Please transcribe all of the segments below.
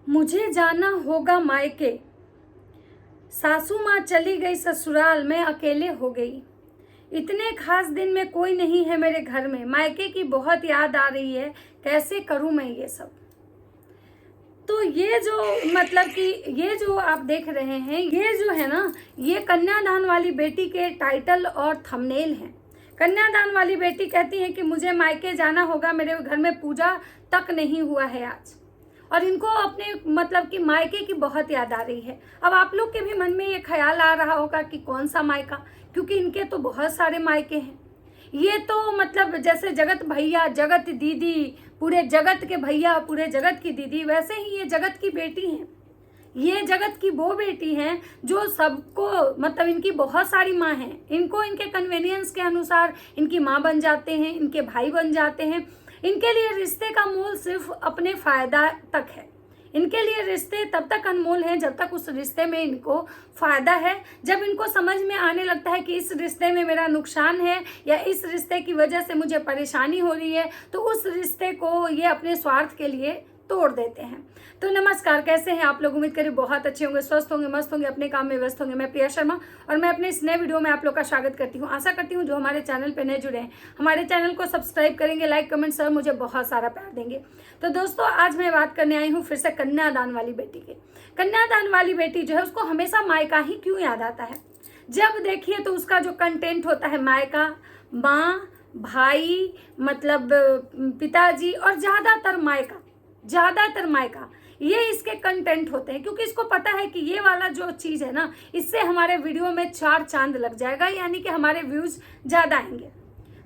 मुझे जाना होगा मायके, सासू माँ चली गई ससुराल, मैं अकेले हो गई। इतने खास दिन में कोई नहीं है मेरे घर में, मायके की बहुत याद आ रही है, कैसे करूँ मैं ये सब। तो ये जो मतलब कि ये जो आप देख रहे हैं, ये जो है ना, ये कन्यादान वाली बेटी के टाइटल और थंबनेल हैं। कन्यादान वाली बेटी कहती है कि मुझे मायके जाना होगा, मेरे घर में पूजा तक नहीं हुआ है आज, और इनको अपने मतलब कि मायके की बहुत याद आ रही है। अब आप लोग के भी मन में ये ख्याल आ रहा होगा कि कौन सा मायका, क्योंकि इनके तो बहुत सारे मायके हैं। ये तो मतलब जैसे जगत भैया जगत दीदी, पूरे जगत के भैया पूरे जगत की दीदी, वैसे ही ये जगत की बेटी हैं। ये जगत की वो बेटी हैं जो सबको मतलब इनकी बहुत सारी माँ हैं, इनको इनके कन्वीनियंस के अनुसार इनकी माँ बन जाते हैं, इनके भाई बन जाते हैं। इनके लिए रिश्ते का मोल सिर्फ अपने फायदा तक है। इनके लिए रिश्ते तब तक अनमोल हैं जब तक उस रिश्ते में इनको फायदा है। जब इनको समझ में आने लगता है कि इस रिश्ते में मेरा नुकसान है या इस रिश्ते की वजह से मुझे परेशानी हो रही है, तो उस रिश्ते को ये अपने स्वार्थ के लिए तोड़ देते हैं। तो नमस्कार, कैसे हैं आप लोग? उम्मीद करें बहुत अच्छे होंगे, स्वस्थ होंगे, मस्त होंगे, अपने काम में व्यस्त होंगे। मैं प्रिया शर्मा और मैं अपने इस नए वीडियो में आप लोग का स्वागत करती हूं। आशा करती हूं जो हमारे चैनल पे नए जुड़े हैं हमारे चैनल को सब्सक्राइब करेंगे, लाइक कमेंट सर मुझे बहुत सारा प्यार देंगे। तो दोस्तों, आज मैं बात करने आई हूँ फिर से कन्यादान वाली बेटी की। कन्यादान वाली बेटी जो है उसको हमेशा मायका ही क्यों याद आता है? जब देखिए तो उसका जो कंटेंट होता है मायका, माँ, भाई, मतलब पिताजी, और ज्यादातर मायका, ये इसके कंटेंट होते हैं। क्योंकि इसको पता है कि ये वाला जो चीज है ना, इससे हमारे वीडियो में 4 चांद लग जाएगा, यानी कि हमारे व्यूज ज्यादा आएंगे।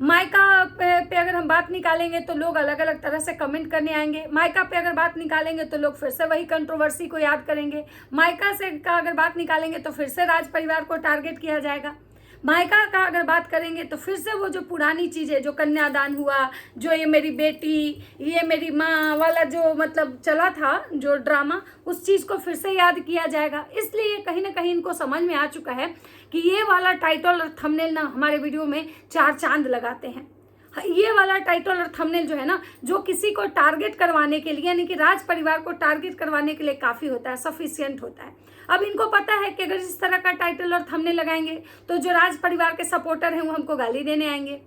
मायका पे अगर हम बात निकालेंगे तो लोग अलग अलग तरह से कमेंट करने आएंगे। मायका पे अगर बात निकालेंगे तो लोग फिर से वही कंट्रोवर्सी को याद करेंगे। मायका से का अगर बात निकालेंगे तो फिर से राज परिवार को टारगेट किया जाएगा। मायका का अगर बात करेंगे तो फिर से वो जो पुरानी चीज़ें, जो कन्यादान हुआ, जो ये मेरी बेटी, ये मेरी माँ वाला जो मतलब चला था जो ड्रामा, उस चीज़ को फिर से याद किया जाएगा। इसलिए कहीं ना कहीं इनको समझ में आ चुका है कि ये वाला टाइटल और थंबनेल ना हमारे वीडियो में 4 चांद लगाते हैं। ये वाला टाइटल और थंबनेल जो है ना, जो किसी को टारगेट करवाने के लिए, यानी कि राज परिवार को टारगेट करवाने के लिए काफ़ी होता है, सफिशियंट होता है। अब इनको पता है कि अगर इस तरह का टाइटल और थंबनेल लगाएंगे तो जो राज परिवार के सपोर्टर हैं वो हमको गाली देने आएंगे,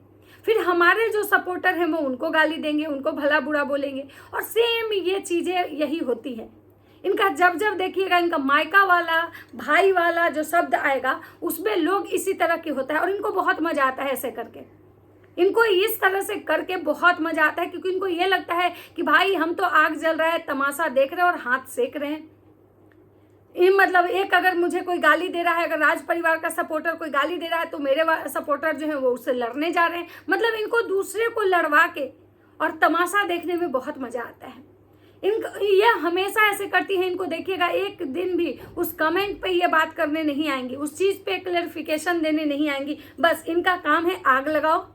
फिर हमारे जो सपोर्टर हैं वो उनको गाली देंगे, उनको भला बुरा बोलेंगे। और सेम ये चीज़ें यही होती है इनका। जब जब देखिएगा इनका मायका वाला, भाई वाला जो शब्द आएगा उसमें लोग इसी तरह के होता है, और इनको बहुत मजा आता है ऐसे करके। इनको इस तरह से करके बहुत मजा आता है, क्योंकि इनको ये लगता है कि भाई हम तो आग जल रहा है, तमाशा देख रहे हैं और हाथ सेक रहे हैं। मतलब एक अगर मुझे कोई गाली दे रहा है, अगर राज परिवार का सपोर्टर कोई गाली दे रहा है तो मेरे सपोर्टर जो है वो उससे लड़ने जा रहे हैं। मतलब इनको दूसरे को लड़वा के और तमाशा देखने में बहुत मजा आता है। ये हमेशा ऐसे करती है। इनको देखिएगा एक दिन भी उस कमेंट पे ये बात करने नहीं आएंगी, उस चीज़ पे क्लैरिफिकेशन देने नहीं आएंगी। बस इनका काम है आग लगाओ,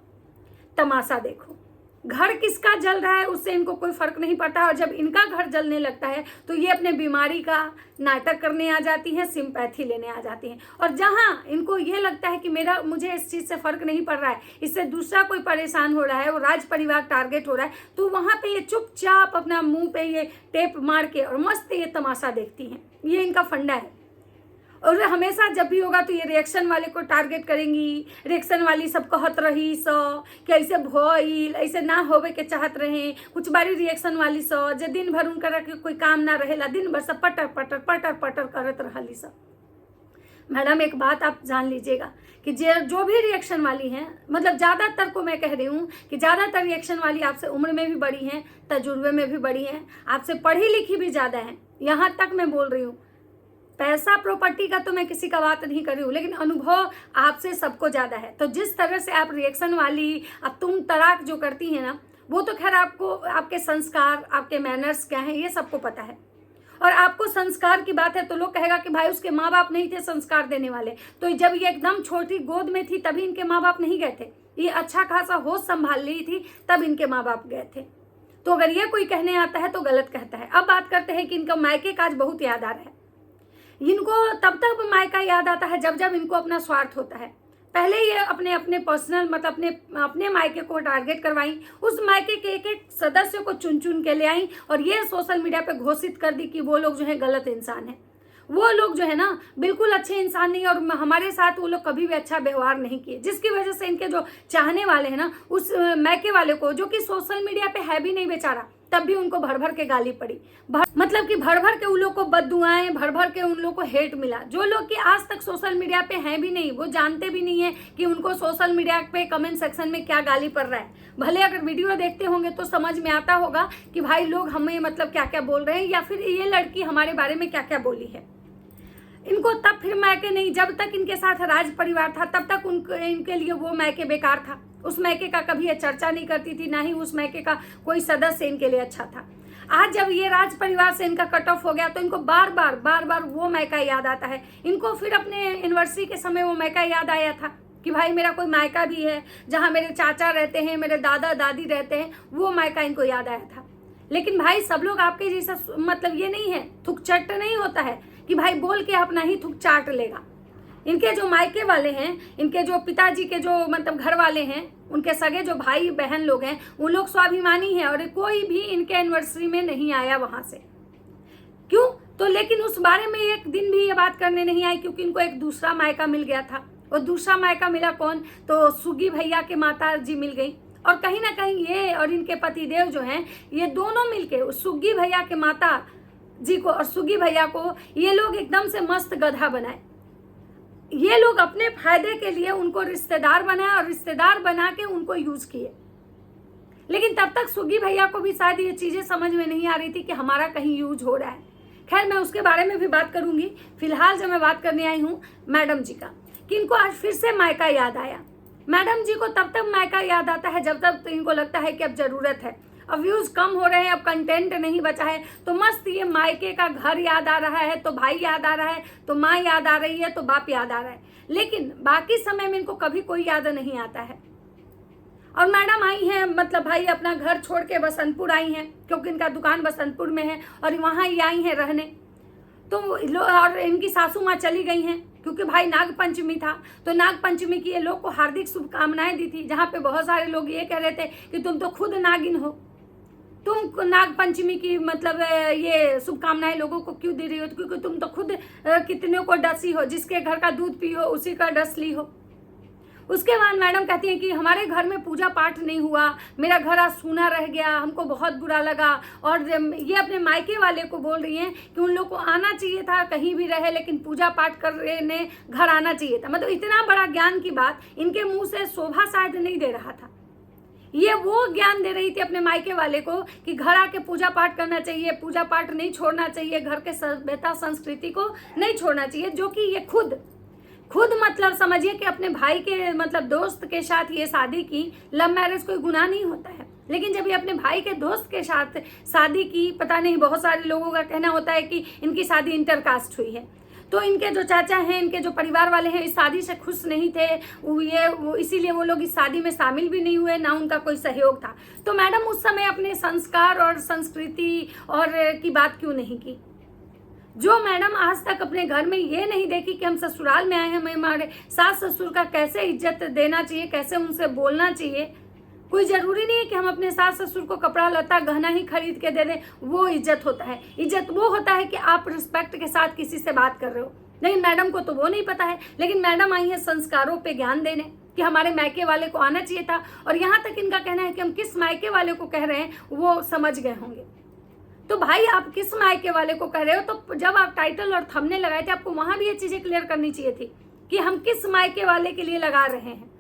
तमाशा देखो। घर किसका जल रहा है उससे इनको कोई फर्क नहीं पड़ता। और जब इनका घर जलने लगता है तो ये अपने बीमारी का नाटक करने आ जाती हैं, सिंपैथी लेने आ जाती हैं। और जहां इनको ये लगता है कि मुझे इस चीज़ से फर्क नहीं पड़ रहा है, इससे दूसरा कोई परेशान हो रहा है, वो राज परिवार टारगेट हो रहा है, तो वहां पे ये चुपचाप अपना मुंह पे ये टेप मार के और मस्त ये तमाशा देखती हैं। ये इनका फंडा है। और हमेशा जब भी होगा तो ये रिएक्शन वाले को टारगेट करेंगी। रिएक्शन वाली सब कहत रही सो कि ऐसे भइल, ऐसे ना होवे के चाहत रहे। कुछ बारी रिएक्शन वाली सो जे दिन भर उनका कोई काम ना रहेला, दिन भर सब पटर पटर पटर पटर करत रहली सब। मैडम एक बात आप जान लीजिएगा कि जो भी रिएक्शन वाली हैं, मतलब ज़्यादातर को मैं कह रही हूँ कि ज़्यादातर रिएक्शन वाली आपसे उम्र में भी बड़ी हैं, तजुर्बे में भी बड़ी हैं, आपसे पढ़ी लिखी भी ज़्यादा हैं। यहाँ तक मैं बोल रही हूँ, पैसा प्रॉपर्टी का तो मैं किसी का बात नहीं कर रही हूँ, लेकिन अनुभव आपसे सबको ज़्यादा है। तो जिस तरह से आप रिएक्शन वाली अब तुम तड़ाक जो करती हैं ना, वो तो खैर आपको, आपके संस्कार, आपके मैनर्स क्या हैं ये सबको पता है। और आपको संस्कार की बात है तो लोग कहेगा कि भाई उसके माँ बाप नहीं थे संस्कार देने वाले, तो जब ये एकदम छोटी गोद में थी तभी इनके माँ बाप नहीं गए थे। ये अच्छा खासा होश संभाल ली थी तब इनके माँ बाप गए थे। तो अगर ये कोई कहने आता है तो गलत कहता है। अब बात करते हैं कि इनका मायके का आज बहुत याद आ रहा है। इनको तब तक मायका याद आता है जब जब इनको अपना स्वार्थ होता है, पहले ये अपने अपने पर्सनल मतलब अपने अपने मायके को टारगेट करवाई, उस मायके के एक एक सदस्य को चुन चुन के ले आई और ये सोशल मीडिया पे घोषित कर दी कि वो लोग जो है गलत इंसान है, वो लोग जो है ना बिल्कुल अच्छे इंसान नहीं और हमारे साथ वो लोग कभी भी अच्छा व्यवहार नहीं किए, जिसकी वजह से इनके जो चाहने वाले हैं ना उस मायके वाले को, जो कि सोशल मीडिया पे है भी नहीं बेचारा, तब भी उनको भर भर के गाली पड़ी, मतलब कि भर भर के उन लोग को बददुआएं, भर भर के उन लोग को हेट मिला। जो लोग कि आज तक सोशल मीडिया पे हैं भी नहीं, वो जानते भी नहीं है कि उनको सोशल मीडिया पे कमेंट सेक्शन में क्या गाली पड़ रहा है। भले अगर वीडियो देखते होंगे तो समझ में आता होगा कि भाई लोग हमें मतलब क्या क्या बोल रहे हैं या फिर ये लड़की हमारे बारे में क्या क्या बोली है। इनको तब फिर मायके नहीं, जब तक इनके साथ राज परिवार था तब तक इनके लिए वो मायके बेकार था। उस मायके का कभी ये चर्चा नहीं करती थी, ना ही उस मायके का कोई सदस्य इनके लिए अच्छा था। आज जब ये राज परिवार से इनका कट ऑफ हो गया तो इनको बार बार वो मायका याद आता है। इनको फिर अपने यूनिवर्सिटी के समय वो मायका याद आया था कि भाई मेरा कोई मायका भी है जहाँ मेरे चाचा रहते हैं, मेरे दादा दादी रहते हैं, वो मायका इनको याद आया था। लेकिन भाई सब लोग आपके जैसा मतलब ये नहीं है, थुक चट नहीं होता है कि भाई बोल के अपना ही थुक चाट लेगा। इनके जो मायके वाले हैं, इनके जो पिताजी के जो मतलब घर वाले हैं, उनके सगे जो भाई बहन लोग हैं, उन लोग स्वाभिमानी हैं और कोई भी इनके एनिवर्सरी में नहीं आया वहां से। क्यों? तो लेकिन उस बारे में एक दिन भी ये बात करने नहीं आई, क्योंकि इनको एक दूसरा मायका मिल गया था। और दूसरा मायका मिला कौन? तो सुगी भैया के माता जी मिल गई। और कहीं ना कहीं ये और इनके पतिदेव जो हैं, ये दोनों मिलके सुगी भैया के माता जी को और सुगी भैया को ये लोग एकदम से मस्त गधा बनाए। ये लोग अपने फायदे के लिए उनको रिश्तेदार बनाए और रिश्तेदार बना के उनको यूज किए। लेकिन तब तक सुगी भैया को भी शायद ये चीजें समझ में नहीं आ रही थी कि हमारा कहीं यूज हो रहा है। खैर मैं उसके बारे में भी बात करूंगी। फिलहाल जब मैं बात करने आई हूँ मैडम जी का, कि इनको आज फिर से मायका याद आया। मैडम जी को तब तक मायका याद आता है जब तक इनको लगता है कि अब जरूरत है, अब व्यूज कम हो रहे हैं, अब कंटेंट नहीं बचा है, तो मस्त ये मायके का घर याद आ रहा है, तो भाई याद आ रहा है, तो माँ याद आ रही है, तो बाप याद आ रहा है। लेकिन बाकी समय में इनको कभी कोई याद नहीं आता है। और मैडम आई हैं, मतलब भाई अपना घर छोड़ के बसंतपुर आई हैं, क्योंकि इनका दुकान बसंतपुर में है और वहाँ ही आई हैं रहने। तो और इनकी सासू माँ चली गई हैं, क्योंकि भाई नाग पंचमी था, तो नाग पंचमी की ये लोग को हार्दिक शुभकामनाएं दी थी, जहाँ पे बहुत सारे लोग ये कह रहे थे कि तुम तो खुद नागिन हो, तुम नाग पंचमी की मतलब ये शुभकामनाएं लोगों को क्यों दे रही हो, क्योंकि तुम तो खुद कितने को डसी हो, जिसके घर का दूध पी हो उसी का डस ली हो। उसके बाद मैडम कहती हैं कि हमारे घर में पूजा पाठ नहीं हुआ, मेरा घर आज सूना रह गया, हमको बहुत बुरा लगा। और ये अपने मायके वाले को बोल रही हैं कि उन लोग को आना चाहिए था, कहीं भी रहे लेकिन पूजा पाठ करने घर आना चाहिए था। मतलब इतना बड़ा ज्ञान की बात इनके मुंह से शोभा शायद नहीं दे रहा था। ये वो ज्ञान दे रही थी अपने मायके वाले को कि घर आके पूजा पाठ करना चाहिए, पूजा पाठ नहीं छोड़ना चाहिए, घर के सभ्यता संस्कृति को नहीं छोड़ना चाहिए, जो कि ये खुद मतलब समझिए कि अपने भाई के मतलब दोस्त के साथ ये शादी की। लव मैरिज कोई गुनाह नहीं होता है, लेकिन जब ये अपने भाई के दोस्त के साथ शादी की, पता नहीं बहुत सारे लोगों का कहना होता है कि इनकी शादी इंटरकास्ट हुई है, तो इनके जो चाचा हैं, इनके जो परिवार वाले हैं इस शादी से खुश नहीं थे, इसीलिए वो लोग इस शादी में शामिल भी नहीं हुए, ना उनका कोई सहयोग था। तो मैडम उस समय अपने संस्कार और संस्कृति और की बात क्यों नहीं की? जो मैडम आज तक अपने घर में ये नहीं देखी कि हम ससुराल में आए हैं, हमें हमारे सास ससुर का कैसे इज्जत देना चाहिए, कैसे उनसे बोलना चाहिए। कोई जरूरी नहीं है कि हम अपने सास ससुर को कपड़ा लता गहना ही खरीद के दे दें, वो इज्जत होता है। इज्जत वो होता है कि आप रिस्पेक्ट के साथ किसी से बात कर रहे हो। लेकिन मैडम को तो वो नहीं पता है। लेकिन मैडम आई है संस्कारों पे ज्ञान देने कि हमारे मायके वाले को आना चाहिए था, और यहाँ तक इनका कहना है कि हम किस मायके वाले को कह रहे हैं वो समझ गए होंगे। तो भाई आप किस मायके वाले को कह रहे हो? तो जब आप टाइटल और थंबनेल लगाए थे आपको वहां भी ये चीजें क्लियर करनी चाहिए थी कि हम किस मायके वाले के लिए लगा रहे हैं।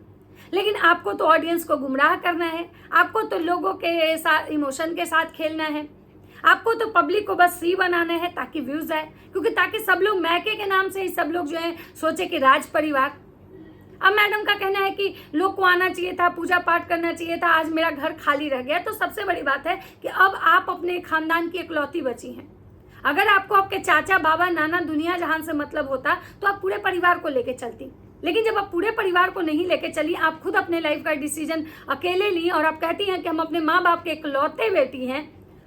लेकिन आपको तो ऑडियंस को गुमराह करना है, आपको तो लोगों के साथ इमोशन के साथ खेलना है, आपको तो पब्लिक को बस सी बनाना है ताकि व्यूज आए, क्योंकि ताकि सब लोग मायके के नाम से ही सब लोग जो है सोचे कि राज परिवार। अब मैडम का कहना है कि लोग को आना चाहिए था, पूजा पाठ करना चाहिए था, आज मेरा घर खाली रह गया। तो सबसे बड़ी बात है कि अब आप अपने खानदान की इकलौती बची हैं। अगर आपको आपके चाचा बाबा नाना दुनिया जहान से मतलब होता तो आप पूरे परिवार को लेके चलती। लेकिन जब आप पूरे परिवार को नहीं लेके चली, आप खुद अपने लाइफ का डिसीजन अकेले ली और आप कहती हैं कि हम अपने माँ बाप के इकलौते बेटी हैं,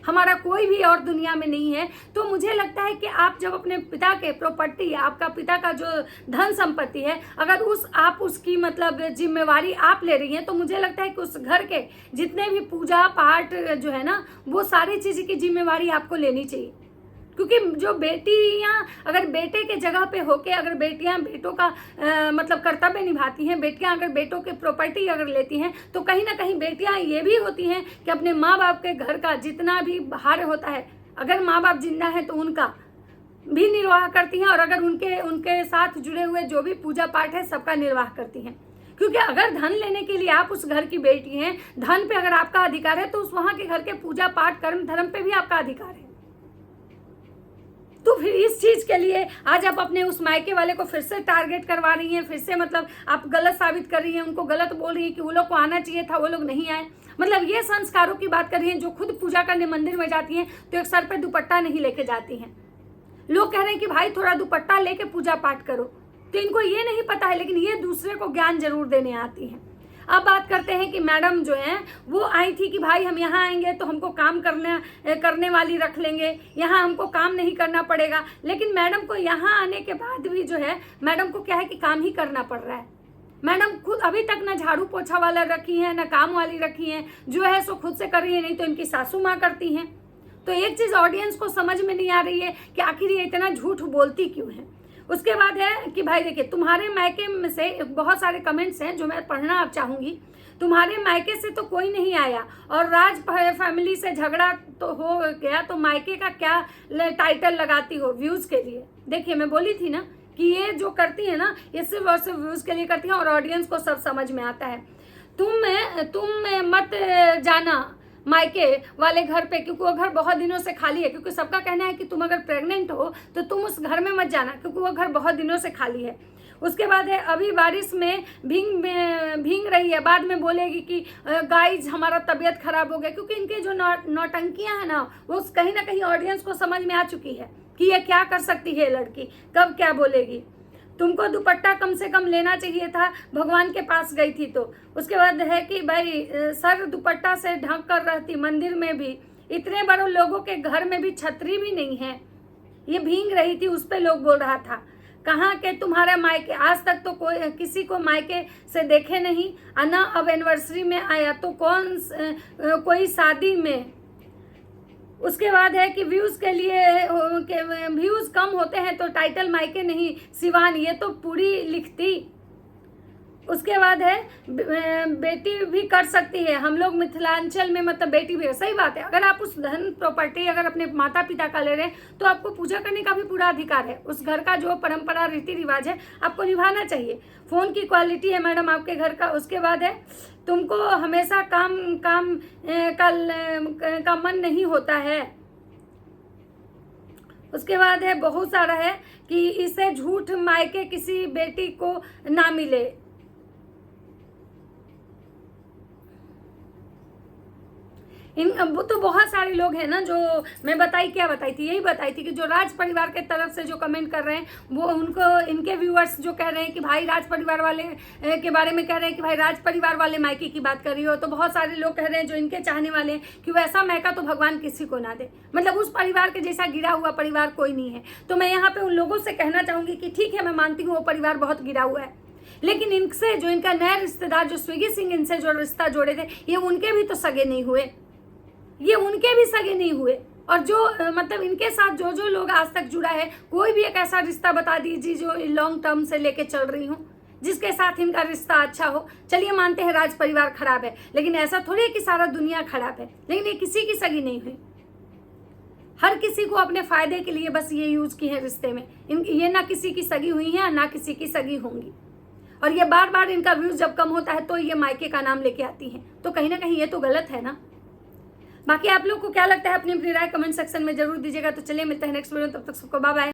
हमारा कोई भी और दुनिया में नहीं है। तो मुझे लगता है कि आप जब अपने पिता के प्रॉपर्टी, आपका पिता का जो धन संपत्ति है, अगर आप उसकी मतलब जिम्मेवारी आप ले रही हैं, तो मुझे लगता है कि उस घर के जितने भी पूजा पाठ जो है ना, वो सारी चीज़ की जिम्मेवारी आपको लेनी चाहिए। क्योंकि जो बेटियां अगर बेटे के जगह पे होके अगर बेटियां बेटों का मतलब कर्तव्य निभाती हैं, बेटियां अगर बेटों के प्रॉपर्टी अगर लेती हैं, तो कहीं ना कहीं बेटियां ये भी होती हैं कि अपने माँ बाप के घर का जितना भी भार होता है, अगर माँ बाप जिंदा है तो उनका भी निर्वाह करती हैं, और अगर उनके साथ जुड़े हुए जो भी पूजा पाठ है सबका निर्वाह करती हैं। क्योंकि अगर धन लेने के लिए आप उस घर की बेटी हैं, धन पे अगर आपका अधिकार है, तो उस वहां के घर के पूजा पाठ कर्म धर्म पे भी आपका अधिकार है। तो फिर इस चीज के लिए आज आप अपने उस मायके वाले को फिर से टारगेट करवा रही हैं, फिर से मतलब आप गलत साबित कर रही हैं, उनको गलत बोल रही हैं कि वो लोग को आना चाहिए था, वो लोग नहीं आए। मतलब ये संस्कारों की बात कर रही हैं। जो खुद पूजा करने मंदिर में जाती हैं तो एक सर पे दुपट्टा नहीं लेके जाती हैं। लोग कह रहे हैं कि भाई थोड़ा दुपट्टा लेके पूजा पाठ करो, तो इनको ये नहीं पता है, लेकिन ये दूसरे को ज्ञान जरूर देने आती हैं। अब बात करते हैं कि मैडम जो है वो आई थी कि भाई हम यहाँ आएंगे तो हमको काम करने वाली रख लेंगे, यहाँ हमको काम नहीं करना पड़ेगा। लेकिन मैडम को यहाँ आने के बाद भी जो है मैडम को क्या है कि काम ही करना पड़ रहा है। मैडम खुद अभी तक ना झाड़ू पोछा वाला रखी है, ना काम वाली रखी है, जो है सो खुद से कर रही है, नहीं तो इनकी सासू माँ करती हैं। तो एक चीज ऑडियंस को समझ में नहीं आ रही है कि आखिर ये इतना झूठ बोलती क्यों है। उसके बाद है कि भाई देखिए, तुम्हारे मायके में से बहुत सारे कमेंट्स हैं जो मैं पढ़ना आप चाहूंगी। तुम्हारे मायके से तो कोई नहीं आया और राज फैमिली से झगड़ा तो हो गया, तो मायके का क्या टाइटल लगाती हो व्यूज के लिए। देखिए मैं बोली थी ना कि ये जो करती है ना, ये सिर्फ और सिर्फ व्यूज के लिए करती है, और ऑडियंस को सब समझ में आता है। तुम मत जाना मायके वाले घर पे, क्योंकि वो घर बहुत दिनों से खाली है। क्योंकि सबका कहना है कि तुम अगर प्रेग्नेंट हो तो तुम उस घर में मत जाना, क्योंकि वो घर बहुत दिनों से खाली है। उसके बाद है अभी बारिश में भींग रही है, बाद में बोलेगी कि गाइज हमारा तबीयत खराब हो गया। क्योंकि इनके जो नौटंकियां है ना, वो कहीं ना कहीं ऑडियंस को समझ में आ चुकी है कि ये क्या कर सकती है लड़की, कब क्या बोलेगी। तुमको दुपट्टा कम से कम लेना चाहिए था, भगवान के पास गई थी तो। उसके बाद है कि भाई सर दुपट्टा से ढक कर रहती, मंदिर में भी इतने बड़े लोगों के घर में भी छतरी भी नहीं है, ये भींग रही थी, उस पे लोग बोल रहा था। कहाँ के तुम्हारा मायके, आज तक तो कोई किसी को मायके से देखे नहीं, ना अब एनिवर्सरी में आया तो कोई शादी में। उसके बाद है कि व्यूज के लिए व्यूज कम होते हैं तो टाइटल मायके नहीं सिवान, ये तो पूरी लिखती। उसके बाद है बेटी भी कर सकती है, हम लोग मिथिलांचल में मतलब बेटी भी है। सही बात है, अगर आप उस धन प्रॉपर्टी अगर अपने माता पिता का ले रहे हैं तो आपको पूजा करने का भी पूरा अधिकार है। उस घर का जो परंपरा रीति रिवाज है आपको निभाना चाहिए। फोन की क्वालिटी है मैडम आपके घर का। उसके बाद है तुमको हमेशा काम का मन नहीं होता है। उसके बाद है बहुत सारा है कि इसे झूठ मायके किसी बेटी को ना मिले। वो तो बहुत सारे लोग हैं ना, जो मैं बताई थी यही बताई थी कि जो राज परिवार के तरफ से जो कमेंट कर रहे हैं वो उनको इनके व्यूअर्स जो कह रहे हैं कि भाई राज परिवार वाले के बारे में कह रहे हैं कि भाई राज परिवार वाले मायके की बात कर रही हो। तो बहुत सारे लोग कह रहे हैं जो इनके चाहने वाले हैं कि वैसा मायका तो भगवान किसी को ना दे, मतलब उस परिवार के जैसा गिरा हुआ परिवार कोई नहीं है। तो मैं यहाँ पे उन लोगों से कहना चाहूंगी कि ठीक है, मैं मानती हूँ वो परिवार बहुत गिरा हुआ है, लेकिन इनसे जो इनका नया रिश्तेदार जो स्विगी सिंह इनसे जो रिश्ता जोड़े थे, ये उनके भी तो सगे नहीं हुए, ये उनके भी सगे नहीं हुए। और जो मतलब इनके साथ जो लोग आज तक जुड़ा है, कोई भी एक ऐसा रिश्ता बता दीजिए जो लॉन्ग टर्म से लेके चल रही हूँ, जिसके साथ इनका रिश्ता अच्छा हो। चलिए मानते हैं राज परिवार खराब है, लेकिन ऐसा थोड़ी है कि सारा दुनिया खराब है। लेकिन ये किसी की सगी नहीं हुई, हर किसी को अपने फायदे के लिए बस ये यूज की है रिश्ते में। ये ना किसी की सगी हुई है ना किसी की सगी होंगी। और ये बार बार इनका व्यूज जब कम होता है तो ये मायके का नाम लेके आती हैं, तो कहीं ना कहीं ये तो गलत है ना। बाकी आप लोग को क्या लगता है अपनी अपनी राय कमेंट सेक्शन में जरूर दीजिएगा। तो चलिए मिलते हैं नेक्स्ट वीडियो, तब तक सबको बाय बाय।